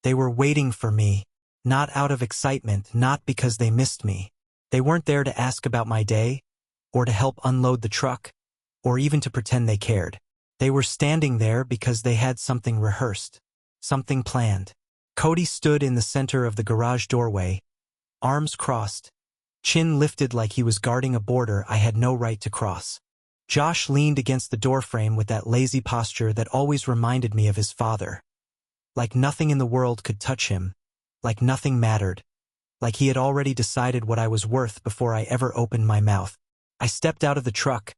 They were waiting for me, not out of excitement, not because they missed me. They weren't there to ask about my day, or to help unload the truck, or even to pretend they cared. They were standing there because they had something rehearsed, something planned. Cody stood in the center of the garage doorway, arms crossed, chin lifted like he was guarding a border I had no right to cross. Josh leaned against the doorframe with that lazy posture that always reminded me of his father. Like nothing in the world could touch him, like nothing mattered, like he had already decided what I was worth before I ever opened my mouth. I stepped out of the truck,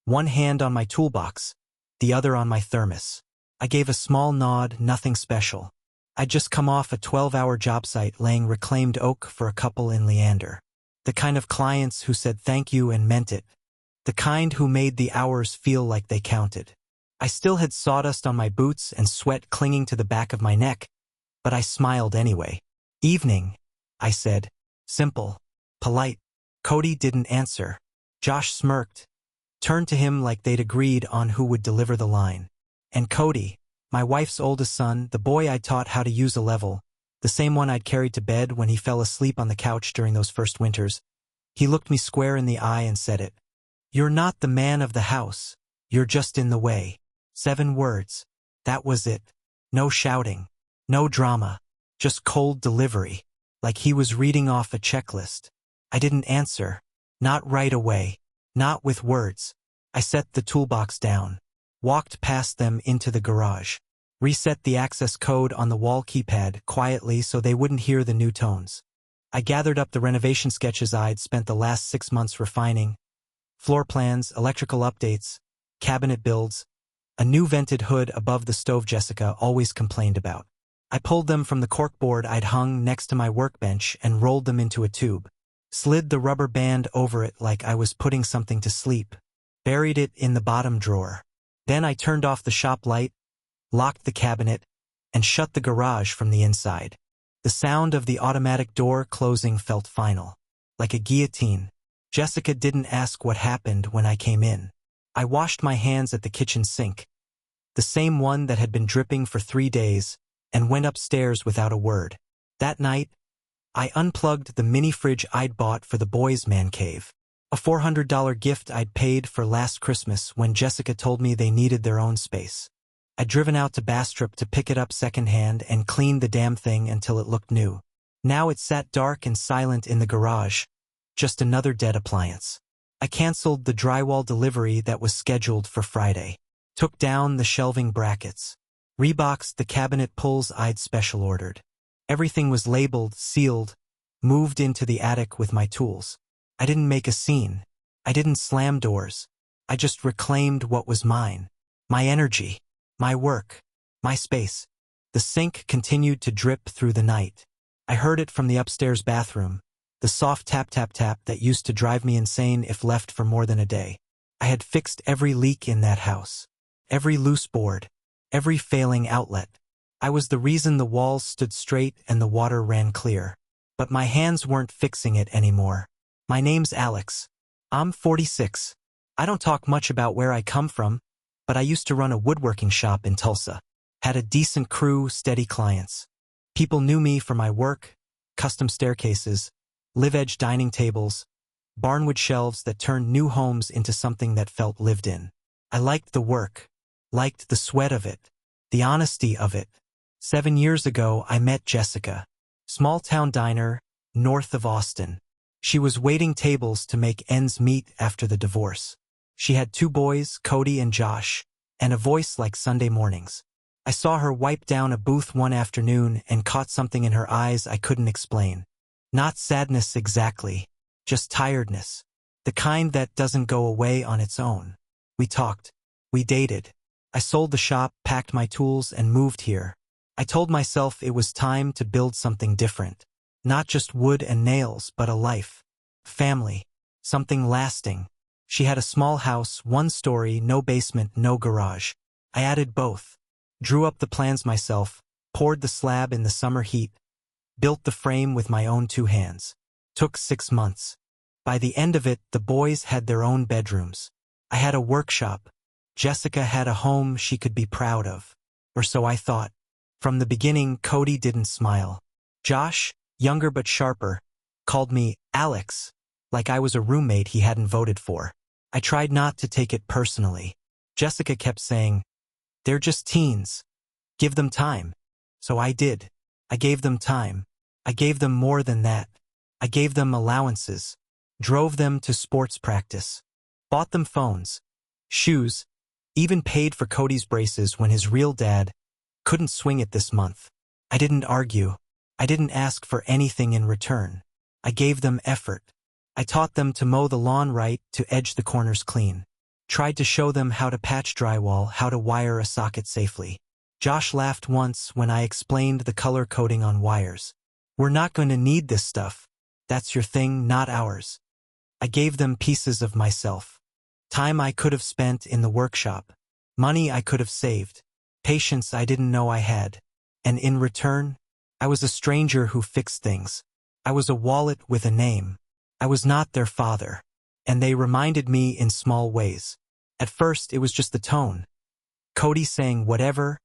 one hand on my toolbox, the other on my thermos. I gave a small nod, nothing special. I'd just come off a 12-hour job site laying reclaimed oak for a couple in Leander. The kind of clients who said thank you and meant it. The kind who made the hours feel like they counted. I still had sawdust on my boots and sweat clinging to the back of my neck, but I smiled anyway. "Evening," I said. Simple, polite. Cody didn't answer. Josh smirked, turned to him like they'd agreed on who would deliver the line. And Cody, my wife's oldest son, the boy I'd taught how to use a level, the same one I'd carried to bed when he fell asleep on the couch during those first winters, he looked me square in the eye and said it. "You're not the man of the house. You're just in the way." 7 words. That was it. No shouting. No drama. Just cold delivery. Like he was reading off a checklist. I didn't answer. Not right away. Not with words. I set the toolbox down. Walked past them into the garage. Reset the access code on the wall keypad quietly so they wouldn't hear the new tones. I gathered up the renovation sketches I'd spent the last 6 months refining. Floor plans, electrical updates, cabinet builds, a new vented hood above the stove Jessica always complained about. I pulled them from the corkboard I'd hung next to my workbench and rolled them into a tube. Slid the rubber band over it like I was putting something to sleep. Buried it in the bottom drawer. Then I turned off the shop light, locked the cabinet, and shut the garage from the inside. The sound of the automatic door closing felt final. Like a guillotine. Jessica didn't ask what happened when I came in. I washed my hands at the kitchen sink. The same one that had been dripping for 3 days, and went upstairs without a word. That night, I unplugged the mini fridge I'd bought for the boys' man cave. A $400 gift I'd paid for last Christmas when Jessica told me they needed their own space. I'd driven out to Bastrop to pick it up secondhand and cleaned the damn thing until it looked new. Now it sat dark and silent in the garage, just another dead appliance. I canceled the drywall delivery that was scheduled for Friday. Took down the shelving brackets. Reboxed the cabinet pulls I'd special ordered. Everything was labeled, sealed, moved into the attic with my tools. I didn't make a scene. I didn't slam doors. I just reclaimed what was mine. My energy. My work. My space. The sink continued to drip through the night. I heard it from the upstairs bathroom. The soft tap-tap-tap that used to drive me insane if left for more than a day. I had fixed every leak in that house. Every loose board. Every failing outlet. I was the reason the walls stood straight and the water ran clear. But my hands weren't fixing it anymore. My name's Alex. I'm 46. I don't talk much about where I come from, but I used to run a woodworking shop in Tulsa. Had a decent crew, steady clients. People knew me for my work, custom staircases, live-edge dining tables, barnwood shelves that turned new homes into something that felt lived in. I liked the work, liked the sweat of it, the honesty of it. 7 years ago, I met Jessica. Small-town diner, north of Austin. She was waiting tables to make ends meet after the divorce. She had 2 boys, Cody and Josh, and a voice like Sunday mornings. I saw her wipe down a booth one afternoon and caught something in her eyes I couldn't explain. Not sadness exactly, just tiredness. The kind that doesn't go away on its own. We talked. We dated. I sold the shop, packed my tools, and moved here. I told myself it was time to build something different. Not just wood and nails, but a life. Family. Something lasting. She had a small house, 1 story, no basement, no garage. I added both. Drew up the plans myself, poured the slab in the summer heat, built the frame with my own 2 hands. Took 6 months. By the end of it, the boys had their own bedrooms. I had a workshop. Jessica had a home she could be proud of. Or so I thought. From the beginning, Cody didn't smile. Josh, younger but sharper, called me Alex, like I was a roommate he hadn't voted for. I tried not to take it personally. Jessica kept saying, "They're just teens. Give them time." So I did. I gave them time. I gave them more than that. I gave them allowances. Drove them to sports practice. Bought them phones, shoes, even paid for Cody's braces when his real dad couldn't swing it this month. I didn't argue. I didn't ask for anything in return. I gave them effort. I taught them to mow the lawn right, to edge the corners clean. Tried to show them how to patch drywall, how to wire a socket safely. Josh laughed once when I explained the color coding on wires. "We're not going to need this stuff. That's your thing, not ours." I gave them pieces of myself. Time I could have spent in the workshop. Money I could have saved. Patience I didn't know I had. And in return, I was a stranger who fixed things. I was a wallet with a name. I was not their father. And they reminded me in small ways. At first, it was just the tone. Cody saying whatever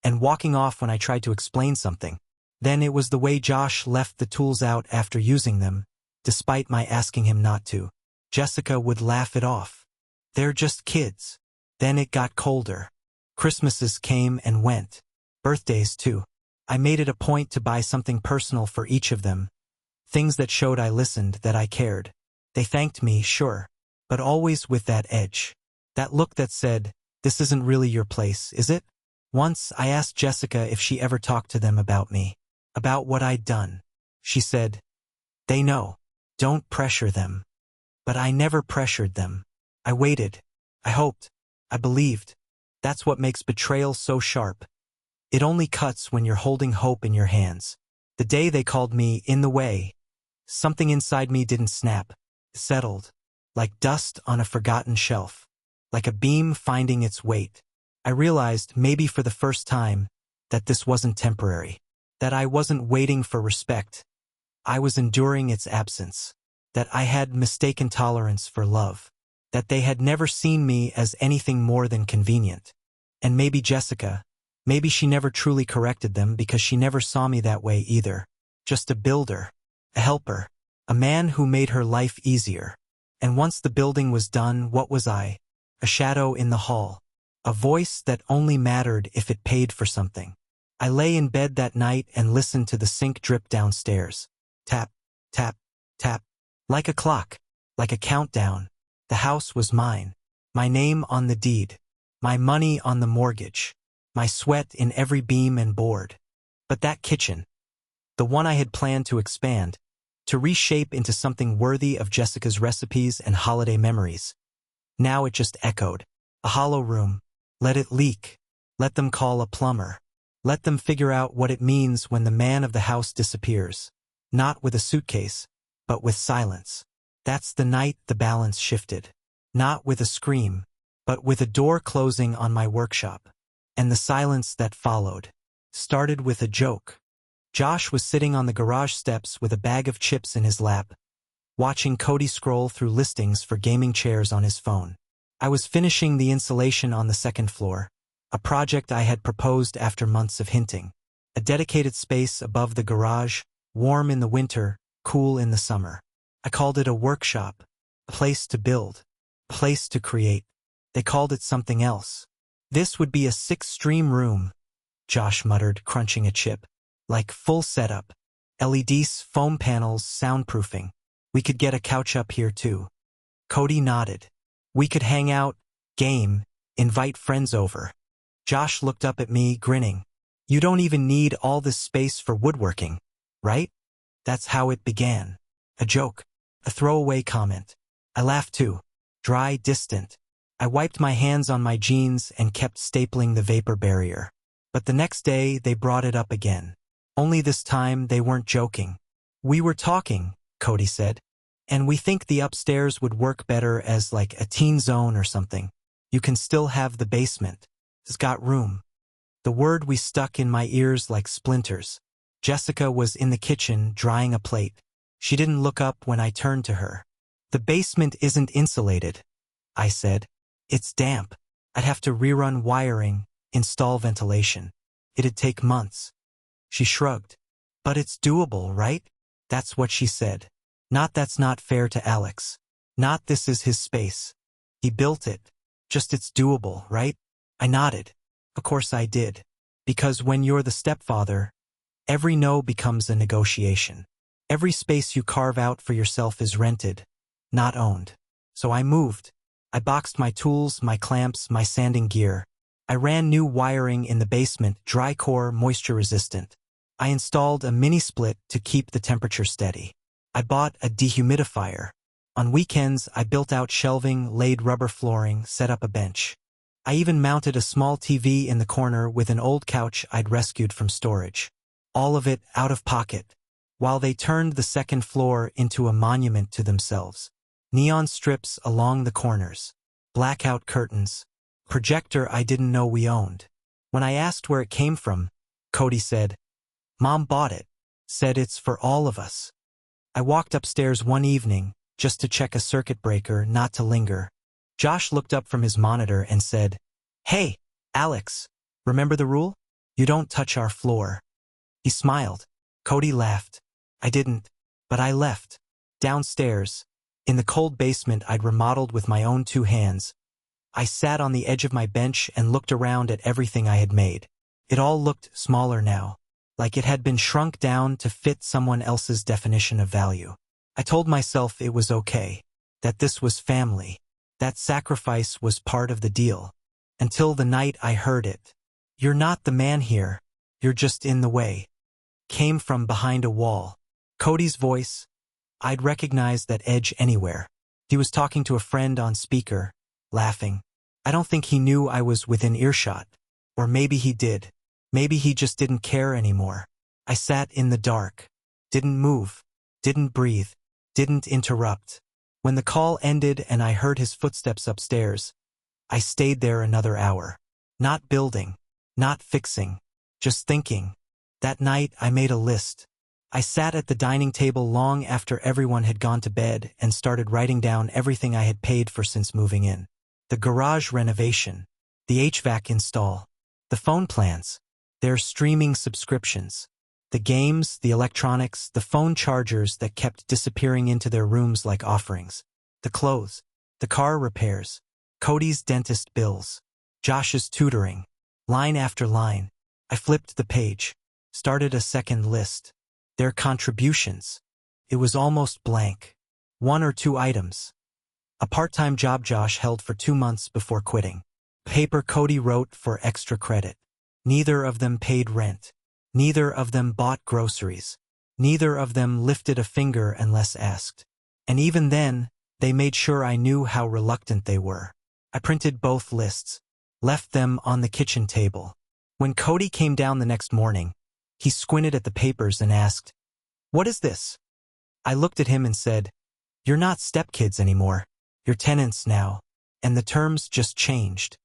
and walking off when I tried to explain something. Then it was the way Josh left the tools out after using them, despite my asking him not to. Jessica would laugh it off. "They're just kids." Then it got colder. Christmases came and went. Birthdays too. I made it a point to buy something personal for each of them. Things that showed I listened, that I cared. They thanked me, sure, but always with that edge. That look that said, "This isn't really your place, is it?" Once I asked Jessica if she ever talked to them about me, about what I'd done. She said, "They know. Don't pressure them." But I never pressured them. I waited. I hoped. I believed. That's what makes betrayal so sharp. It only cuts when you're holding hope in your hands. The day they called me in the way, something inside me didn't snap. It settled, like dust on a forgotten shelf, like a beam finding its weight. I realized, maybe for the first time, that this wasn't temporary, that I wasn't waiting for respect. I was enduring its absence, that I had mistaken tolerance for love, that they had never seen me as anything more than convenient. And maybe Jessica, maybe she never truly corrected them because she never saw me that way either. Just a builder, a helper, a man who made her life easier. And once the building was done, what was I? A shadow in the hall. A voice that only mattered if it paid for something. I lay in bed that night and listened to the sink drip downstairs. Tap, tap, tap. Like a clock, like a countdown. The house was mine. My name on the deed. My money on the mortgage. My sweat in every beam and board. But that kitchen, the one I had planned to expand, to reshape into something worthy of Jessica's recipes and holiday memories. Now it just echoed. A hollow room. Let it leak. Let them call a plumber. Let them figure out what it means when the man of the house disappears. Not with a suitcase, but with silence. That's the night the balance shifted. Not with a scream, but with a door closing on my workshop. And the silence that followed started with a joke. Josh was sitting on the garage steps with a bag of chips in his lap, watching Cody scroll through listings for gaming chairs on his phone. I was finishing the insulation on the second floor, a project I had proposed after months of hinting. A dedicated space above the garage, warm in the winter, cool in the summer. I called it a workshop, a place to build, a place to create. They called it something else. "This would be a 6-stream room," Josh muttered, crunching a chip. "Like full setup. LEDs, foam panels, soundproofing. We could get a couch up here too." Cody nodded. "We could hang out, game, invite friends over." Josh looked up at me, grinning. "You don't even need all this space for woodworking, right?" That's how it began. A joke. A throwaway comment. I laughed too. Dry, distant. I wiped my hands on my jeans and kept stapling the vapor barrier. But the next day, they brought it up again. Only this time, they weren't joking. "We were talking," Cody said. "And we think the upstairs would work better as like a teen zone or something. You can still have the basement. It's got room." The word we stuck in my ears like splinters. Jessica was in the kitchen, drying a plate. She didn't look up when I turned to her. "The basement isn't insulated," I said. "It's damp. I'd have to rerun wiring, install ventilation." It'd take months. She shrugged. But it's doable, right? That's what she said. Not that's not fair to Alex. Not this is his space. He built it. Just it's doable, right? I nodded. Of course I did. Because when you're the stepfather, every no becomes a negotiation. Every space you carve out for yourself is rented, not owned. So I moved. I boxed my tools, my clamps, my sanding gear. I ran new wiring in the basement, dry core, moisture resistant. I installed a mini split to keep the temperature steady. I bought a dehumidifier. On weekends, I built out shelving, laid rubber flooring, set up a bench. I even mounted a small TV in the corner with an old couch I'd rescued from storage. All of it out of pocket, while they turned the second floor into a monument to themselves. Neon strips along the corners, blackout curtains, projector I didn't know we owned. When I asked where it came from, Cody said, "Mom bought it, said it's for all of us." I walked upstairs one evening, just to check a circuit breaker, not to linger. Josh looked up from his monitor and said, "Hey, Alex, remember the rule? You don't touch our floor." He smiled. Cody laughed. I didn't, but I left. Downstairs, in the cold basement I'd remodeled with my own two hands, I sat on the edge of my bench and looked around at everything I had made. It all looked smaller now, like it had been shrunk down to fit someone else's definition of value. I told myself it was okay, that this was family, that sacrifice was part of the deal. Until the night I heard it. "You're not the man here, you're just in the way," came from behind a wall. Cody's voice, I'd recognize that edge anywhere. He was talking to a friend on speaker, laughing. I don't think he knew I was within earshot. Or maybe he did. Maybe he just didn't care anymore. I sat in the dark. Didn't move. Didn't breathe. Didn't interrupt. When the call ended and I heard his footsteps upstairs, I stayed there another hour. Not building. Not fixing. Just thinking. That night I made a list. I sat at the dining table long after everyone had gone to bed and started writing down everything I had paid for since moving in. The garage renovation. The HVAC install. The phone plans. Their streaming subscriptions. The games, the electronics, the phone chargers that kept disappearing into their rooms like offerings. The clothes. The car repairs. Cody's dentist bills. Josh's tutoring. Line after line. I flipped the page. Started a second list. Their contributions. It was almost blank. 1 or 2 items. A part-time job Josh held for 2 months before quitting. Paper Cody wrote for extra credit. Neither of them paid rent. Neither of them bought groceries. Neither of them lifted a finger unless asked. And even then, they made sure I knew how reluctant they were. I printed both lists. Left them on the kitchen table. When Cody came down the next morning, he squinted at the papers and asked, "What is this?" I looked at him and said, "You're not stepkids anymore. You're tenants now, and the terms just changed."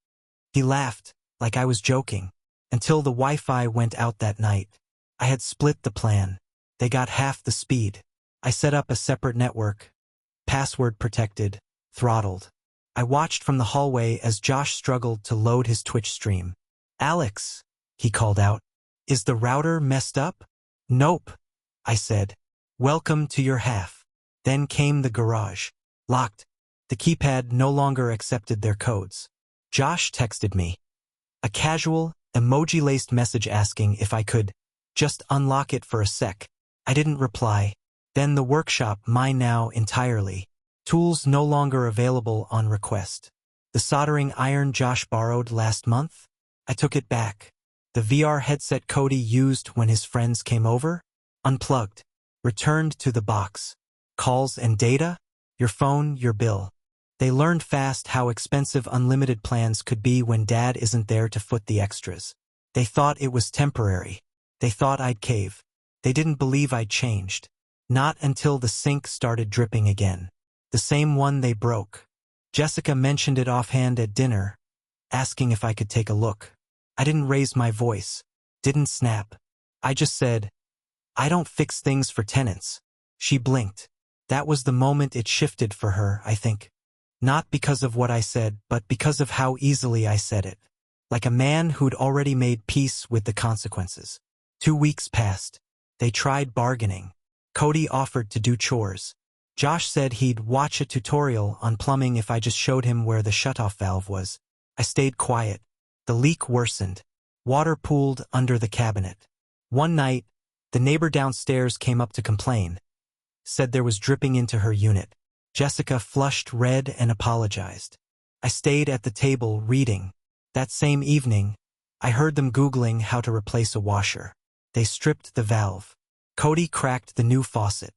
He laughed, like I was joking, until the Wi-Fi went out that night. I had split the plan. They got half the speed. I set up a separate network, password protected, throttled. I watched from the hallway as Josh struggled to load his Twitch stream. "Alex," he called out, "is the router messed up?" "Nope," I said. "Welcome to your half." Then came the garage. Locked. The keypad no longer accepted their codes. Josh texted me. A casual, emoji-laced message asking if I could just unlock it for a sec. I didn't reply. Then the workshop, mine now entirely. Tools no longer available on request. The soldering iron Josh borrowed last month? I took it back. The VR headset Cody used when his friends came over? Unplugged. Returned to the box. Calls and data? Your phone, your bill. They learned fast how expensive unlimited plans could be when Dad isn't there to foot the extras. They thought it was temporary. They thought I'd cave. They didn't believe I'd changed. Not until the sink started dripping again. The same one they broke. Jessica mentioned it offhand at dinner, asking if I could take a look. I didn't raise my voice. Didn't snap. I just said, "I don't fix things for tenants." She blinked. That was the moment it shifted for her, I think. Not because of what I said, but because of how easily I said it. like a man who'd already made peace with the consequences. 2 weeks passed. They tried bargaining. Cody offered to do chores. Josh said he'd watch a tutorial on plumbing if I just showed him where the shutoff valve was. I stayed quiet. The leak worsened. Water pooled under the cabinet. One night, the neighbor downstairs came up to complain. Said there was dripping into her unit. Jessica flushed red and apologized. I stayed at the table reading. That same evening, I heard them Googling how to replace a washer. They stripped the valve. Cody cracked the new faucet.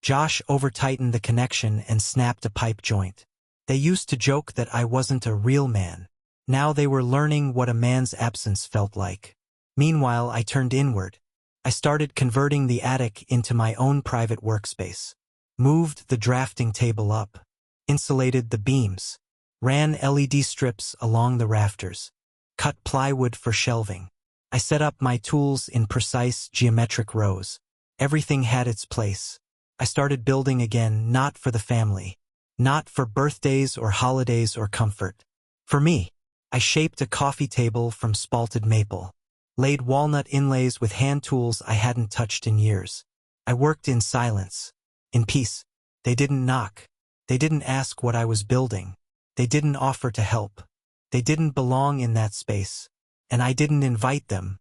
Josh over-tightened the connection and snapped a pipe joint. They used to joke that I wasn't a real man. Now they were learning what a man's absence felt like. Meanwhile, I turned inward. I started converting the attic into my own private workspace. Moved the drafting table up. Insulated the beams. Ran LED strips along the rafters. Cut plywood for shelving. I set up my tools in precise geometric rows. Everything had its place. I started building again, not for the family. Not for birthdays or holidays or comfort. For me. I shaped a coffee table from spalted maple. Laid walnut inlays with hand tools I hadn't touched in years. I worked in silence. In peace. They didn't knock. They didn't ask what I was building. They didn't offer to help. They didn't belong in that space. And I didn't invite them.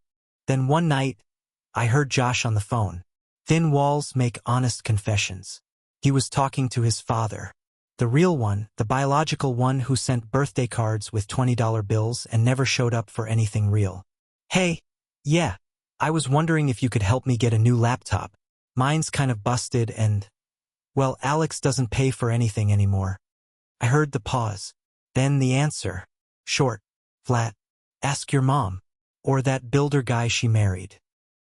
Then one night, I heard Josh on the phone. Thin walls make honest confessions. He was talking to his father. The real one, the biological one who sent birthday cards with $20 bills and never showed up for anything real. Hey, yeah, I was wondering if you could help me get a new laptop. Mine's kind of busted and, well, Alex doesn't pay for anything anymore. I heard the pause. Then the answer. Short, flat. Ask your mom. Or that builder guy she married.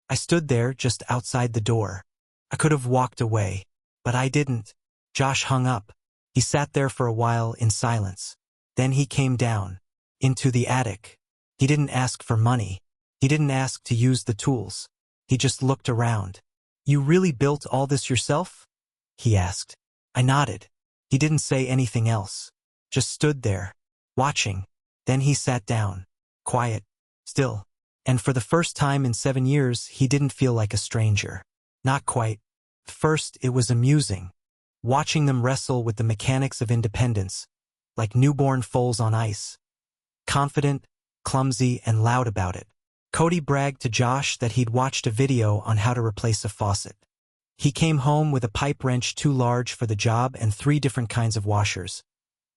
I stood there just outside the door. I could have walked away, but I didn't. Josh hung up. He sat there for a while in silence. Then he came down. Into the attic. He didn't ask for money. He didn't ask to use the tools. He just looked around. You really built all this yourself? He asked. I nodded. He didn't say anything else. Just stood there. Watching. Then he sat down. Quiet. Still. And for the first time in 7 years, he didn't feel like a stranger. Not quite. First, it was amusing. Watching them wrestle with the mechanics of independence, like newborn foals on ice. Confident, clumsy, and loud about it. Cody bragged to Josh that he'd watched a video on how to replace a faucet. He came home with a pipe wrench too large for the job and 3 different kinds of washers,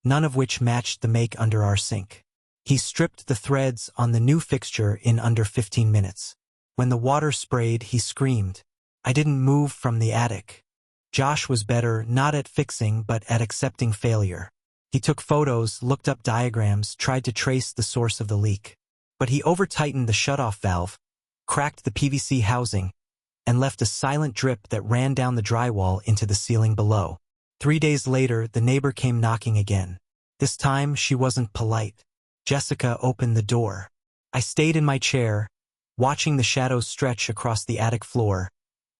none of which matched the make under our sink. He stripped the threads on the new fixture in under 15 minutes. When the water sprayed, he screamed. I didn't move from the attic. Josh was better not at fixing but at accepting failure. He took photos, looked up diagrams, tried to trace the source of the leak. But he over-tightened the shutoff valve, cracked the PVC housing, and left a silent drip that ran down the drywall into the ceiling below. 3 days later, the neighbor came knocking again. This time, she wasn't polite. Jessica opened the door. I stayed in my chair, watching the shadows stretch across the attic floor,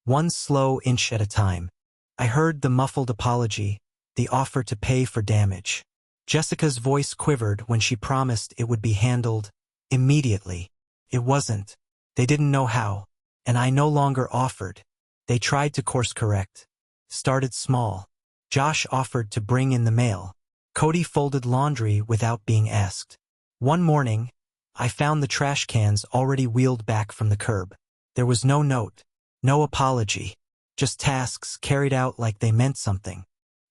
one slow inch at a time. I heard the muffled apology, the offer to pay for damage. Jessica's voice quivered when she promised it would be handled immediately. It wasn't. They didn't know how, and I no longer offered. They tried to course correct. Started small. Josh offered to bring in the mail. Cody folded laundry without being asked. One morning, I found the trash cans already wheeled back from the curb. There was no note, no apology. Just tasks carried out like they meant something.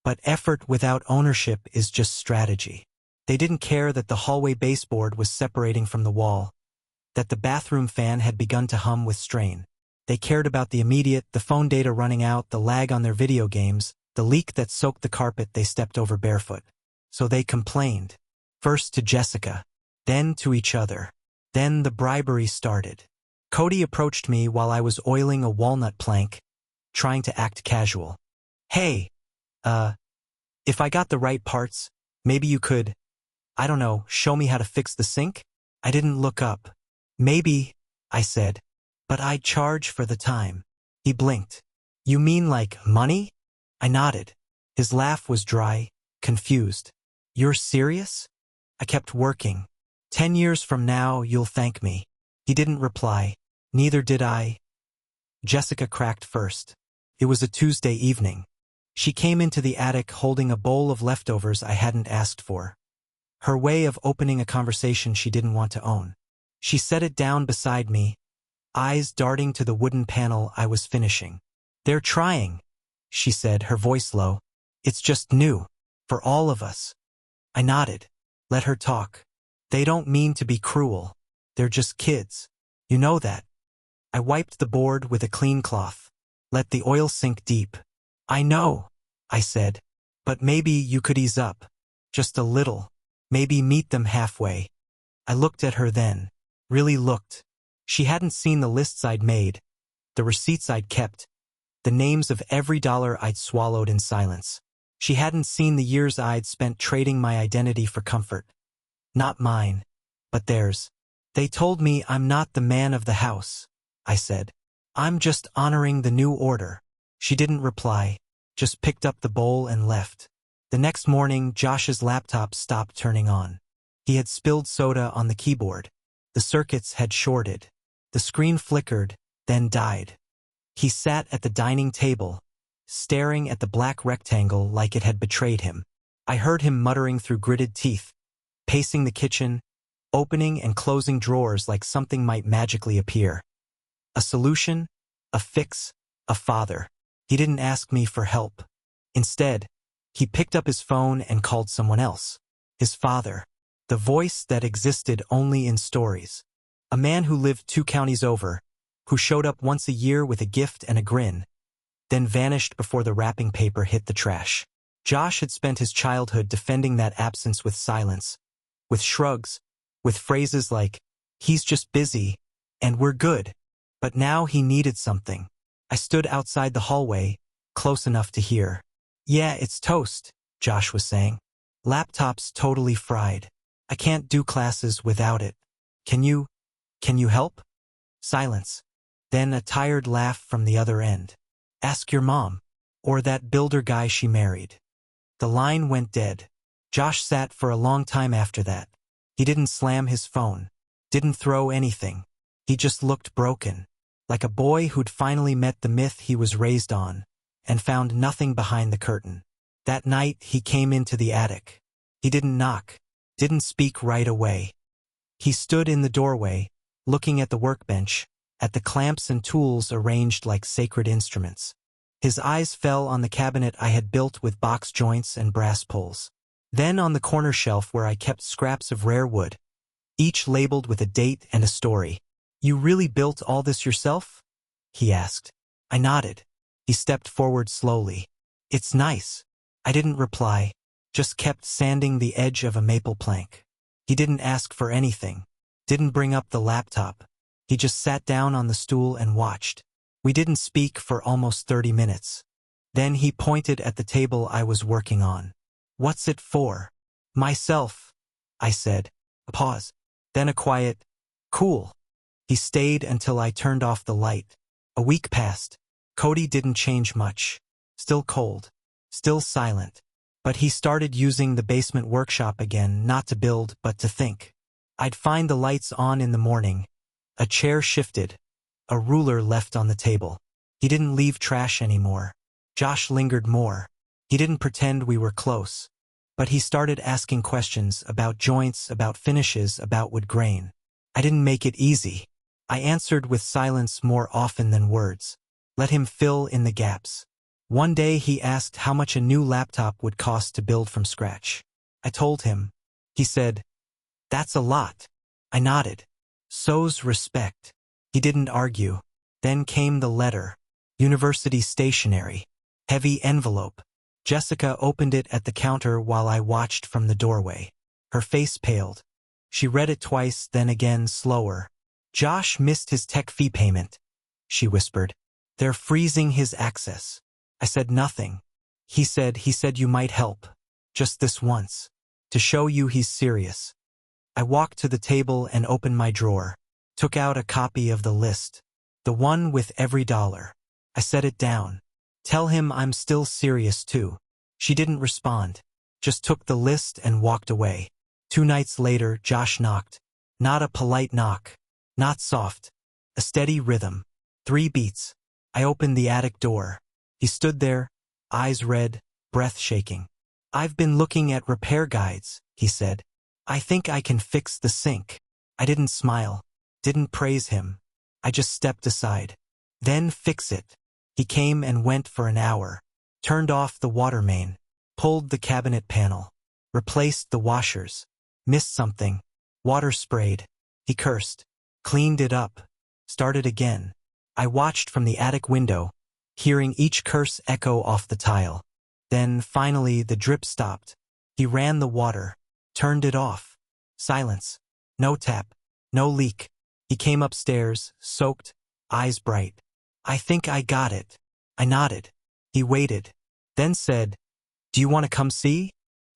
But effort without ownership is just strategy. They didn't care that the hallway baseboard was separating from the wall, that the bathroom fan had begun to hum with strain. They cared about the immediate, the phone data running out, the lag on their video games, the leak that soaked the carpet they stepped over barefoot. So they complained. First to Jessica, then to each other. Then the bribery started. Cody approached me while I was oiling a walnut plank, trying to act casual. Hey, if I got the right parts, maybe you could, I don't know, show me how to fix the sink? I didn't look up. Maybe, I said, but I'd charge for the time. He blinked. You mean like money? I nodded. His laugh was dry, confused. You're serious? I kept working. 10 years from now, you'll thank me. He didn't reply. Neither did I. Jessica cracked first. It was a Tuesday evening. She came into the attic holding a bowl of leftovers I hadn't asked for. Her way of opening a conversation she didn't want to own. She set it down beside me, eyes darting to the wooden panel I was finishing. "They're trying," she said, her voice low. "It's just new. For all of us." I nodded. Let her talk. "They don't mean to be cruel. They're just kids. You know that." I wiped the board with a clean cloth. Let the oil sink deep. "I know," I said. "But maybe you could ease up. Just a little. Maybe meet them halfway." I looked at her then. Really looked. She hadn't seen the lists I'd made, the receipts I'd kept, the names of every dollar I'd swallowed in silence. She hadn't seen the years I'd spent trading my identity for comfort. Not mine, but theirs. "They told me I'm not the man of the house," I said. "I'm just honoring the new order." She didn't reply, just picked up the bowl and left. The next morning, Josh's laptop stopped turning on. He had spilled soda on the keyboard. The circuits had shorted. The screen flickered, then died. He sat at the dining table, staring at the black rectangle like it had betrayed him. I heard him muttering through gritted teeth, pacing the kitchen, opening and closing drawers like something might magically appear. A solution, a fix, a father. He didn't ask me for help. Instead, he picked up his phone and called someone else. His father. The voice that existed only in stories. A man who lived 2 counties over, who showed up once a year with a gift and a grin, then vanished before the wrapping paper hit the trash. Josh had spent his childhood defending that absence with silence, with shrugs, with phrases like, "He's just busy," and "We're good." But now he needed something. I stood outside the hallway, close enough to hear. "Yeah, it's toast," Josh was saying. "Laptop's totally fried. I can't do classes without it. Can you help?" Silence. Then a tired laugh from the other end. "Ask your mom. Or that builder guy she married." The line went dead. Josh sat for a long time after that. He didn't slam his phone. Didn't throw anything. He just looked broken. Like a boy who'd finally met the myth he was raised on, and found nothing behind the curtain. That night he came into the attic. He didn't knock. Didn't speak right away. He stood in the doorway, looking at the workbench, at the clamps and tools arranged like sacred instruments. His eyes fell on the cabinet I had built with box joints and brass pulls. Then on the corner shelf where I kept scraps of rare wood, each labeled with a date and a story. "You really built all this yourself?" he asked. I nodded. He stepped forward slowly. "It's nice." I didn't reply, just kept sanding the edge of a maple plank. He didn't ask for anything, didn't bring up the laptop. He just sat down on the stool and watched. We didn't speak for almost 30 minutes. Then he pointed at the table I was working on. "What's it for?" "Myself," I said. A pause. Then a quiet, "Cool." He stayed until I turned off the light. A week passed. Cody didn't change much. Still cold. Still silent. But he started using the basement workshop again, not to build, but to think. I'd find the lights on in the morning. A chair shifted. A ruler left on the table. He didn't leave trash anymore. Josh lingered more. He didn't pretend we were close. But he started asking questions about joints, about finishes, about wood grain. I didn't make it easy. I answered with silence more often than words. Let him fill in the gaps. One day he asked how much a new laptop would cost to build from scratch. I told him. He said, "That's a lot." I nodded. "So's respect." He didn't argue. Then came the letter. University stationery. Heavy envelope. Jessica opened it at the counter while I watched from the doorway. Her face paled. She read it twice, then again slower. "Josh missed his tech fee payment," she whispered. "They're freezing his access." I said nothing. He said you might help. Just this once. To show you he's serious. I walked to the table and opened my drawer. Took out a copy of the list. The one with every dollar. I set it down. "Tell him I'm still serious too." She didn't respond. Just took the list and walked away. 2 nights later, Josh knocked. Not a polite knock. Not soft. A steady rhythm. 3 beats. I opened the attic door. He stood there, eyes red, breath shaking. "I've been looking at repair guides," he said. "I think I can fix the sink." I didn't smile, didn't praise him. I just stepped aside. "Then fix it." He came and went for an hour. Turned off the water main. Pulled the cabinet panel. Replaced the washers. Missed something. Water sprayed. He cursed. Cleaned it up. Started again. I watched from the attic window, hearing each curse echo off the tile. Then, finally, the drip stopped. He ran the water. Turned it off. Silence. No tap. No leak. He came upstairs, soaked, eyes bright. "I think I got it." I nodded. He waited. Then said, "Do you want to come see?"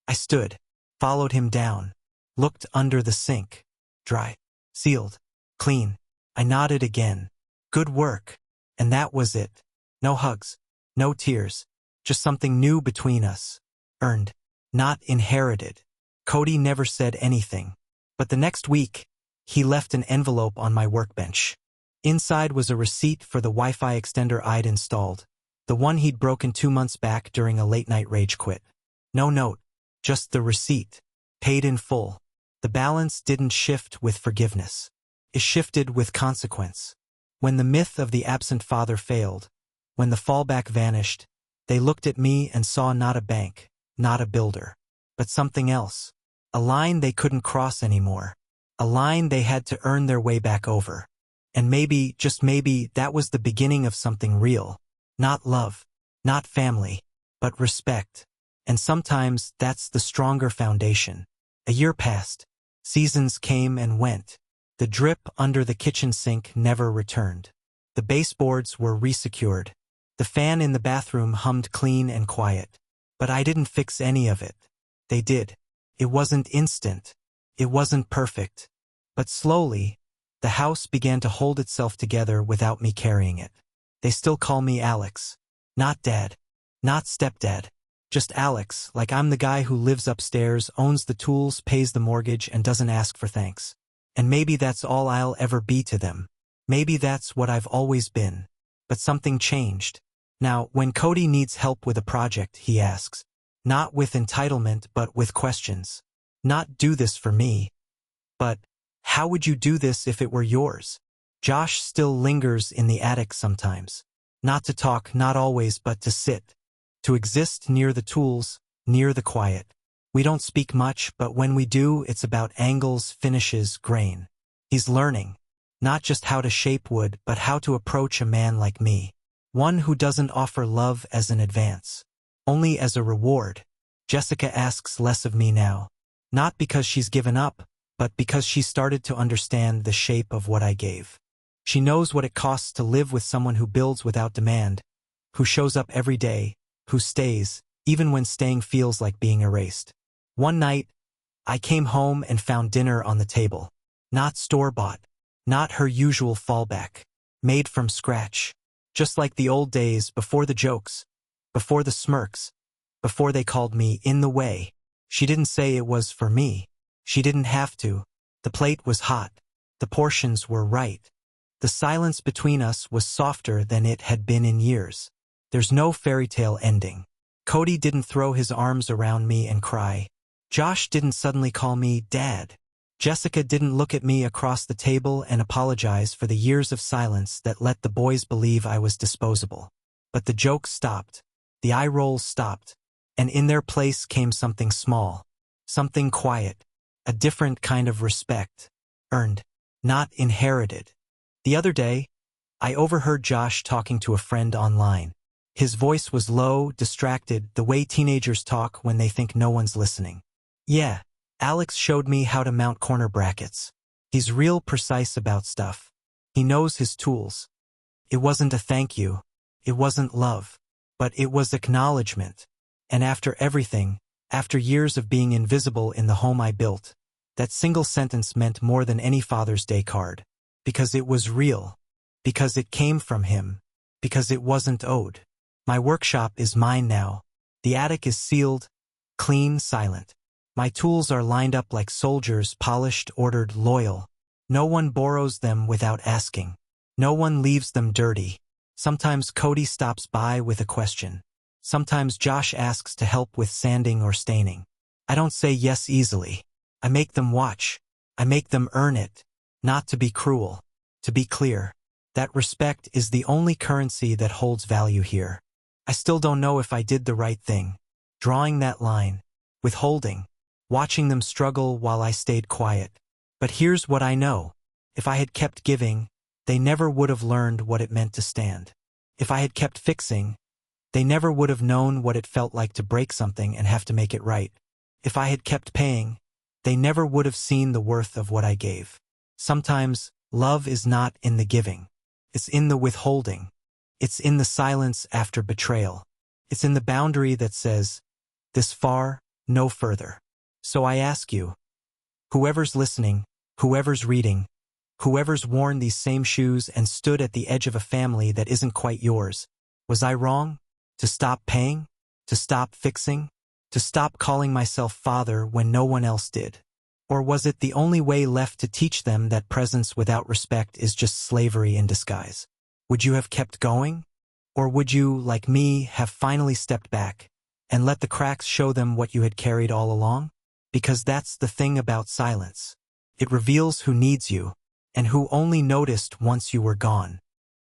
I stood. Followed him down. Looked under the sink. Dry. Sealed. Clean. I nodded again. "Good work." And that was it. No hugs. No tears. Just something new between us. Earned. Not inherited. Cody never said anything. But the next week, he left an envelope on my workbench. Inside was a receipt for the Wi-Fi extender I'd installed, the one he'd broken 2 months back during a late-night rage quit. No note, just the receipt, paid in full. The balance didn't shift with forgiveness. It shifted with consequence. When the myth of the absent father failed, when the fallback vanished, they looked at me and saw not a bank, not a builder, but something else. A line they couldn't cross anymore. A line they had to earn their way back over. And maybe, just maybe, that was the beginning of something real. Not love, not family, but respect. And sometimes that's the stronger foundation. A year passed. Seasons came and went. The drip under the kitchen sink never returned. The baseboards were resecured. The fan in the bathroom hummed clean and quiet. But I didn't fix any of it. They did. It wasn't instant. It wasn't perfect. But slowly, the house began to hold itself together without me carrying it. They still call me Alex. Not Dad. Not stepdad. Just Alex, like I'm the guy who lives upstairs, owns the tools, pays the mortgage, and doesn't ask for thanks. And maybe that's all I'll ever be to them. Maybe that's what I've always been. But something changed. Now, when Cody needs help with a project, he asks. Not with entitlement, but with questions. Not "do this for me," but "how would you do this if it were yours?" Josh still lingers in the attic sometimes. Not to talk, not always, but to sit. To exist near the tools, near the quiet. We don't speak much, but when we do, it's about angles, finishes, grain. He's learning. Not just how to shape wood, but how to approach a man like me. One who doesn't offer love as an advance. Only as a reward. Jessica asks less of me now. Not because she's given up, but because she started to understand the shape of what I gave. She knows what it costs to live with someone who builds without demand, who shows up every day, who stays, even when staying feels like being erased. One night, I came home and found dinner on the table. Not store-bought. Not her usual fallback. Made from scratch. Just like the old days, before the jokes, before the smirks, before they called me in the way. She didn't say it was for me. She didn't have to. The plate was hot. The portions were right. The silence between us was softer than it had been in years. There's no fairy tale ending. Cody didn't throw his arms around me and cry. Josh didn't suddenly call me Dad. Jessica didn't look at me across the table and apologize for the years of silence that let the boys believe I was disposable. But the jokes stopped. The eye rolls stopped. And in their place came something small. Something quiet. A different kind of respect. Earned. Not inherited. The other day, I overheard Josh talking to a friend online. His voice was low, distracted, the way teenagers talk when they think no one's listening. Yeah, Alex showed me how to mount corner brackets. He's real precise about stuff. He knows his tools. It wasn't a thank you. It wasn't love. But it was acknowledgement. And after everything, after years of being invisible in the home I built, that single sentence meant more than any Father's Day card. Because it was real. Because it came from him. Because it wasn't owed. My workshop is mine now. The attic is sealed, clean, silent. My tools are lined up like soldiers, polished, ordered, loyal. No one borrows them without asking. No one leaves them dirty. Sometimes Cody stops by with a question. Sometimes Josh asks to help with sanding or staining. I don't say yes easily. I make them watch. I make them earn it. Not to be cruel. To be clear. That respect is the only currency that holds value here. I still don't know if I did the right thing. Drawing that line. Withholding. Watching them struggle while I stayed quiet. But here's what I know. If I had kept giving, they never would have learned what it meant to stand. If I had kept fixing, they never would have known what it felt like to break something and have to make it right. If I had kept paying, they never would have seen the worth of what I gave. Sometimes, love is not in the giving. It's in the withholding. It's in the silence after betrayal. It's in the boundary that says, this far, no further. So I ask you, whoever's listening, whoever's reading, whoever's worn these same shoes and stood at the edge of a family that isn't quite yours, was I wrong? To stop paying? To stop fixing? To stop calling myself father when no one else did? Or was it the only way left to teach them that presence without respect is just slavery in disguise? Would you have kept going? Or would you, like me, have finally stepped back and let the cracks show them what you had carried all along? Because that's the thing about silence. It reveals who needs you and who only noticed once you were gone.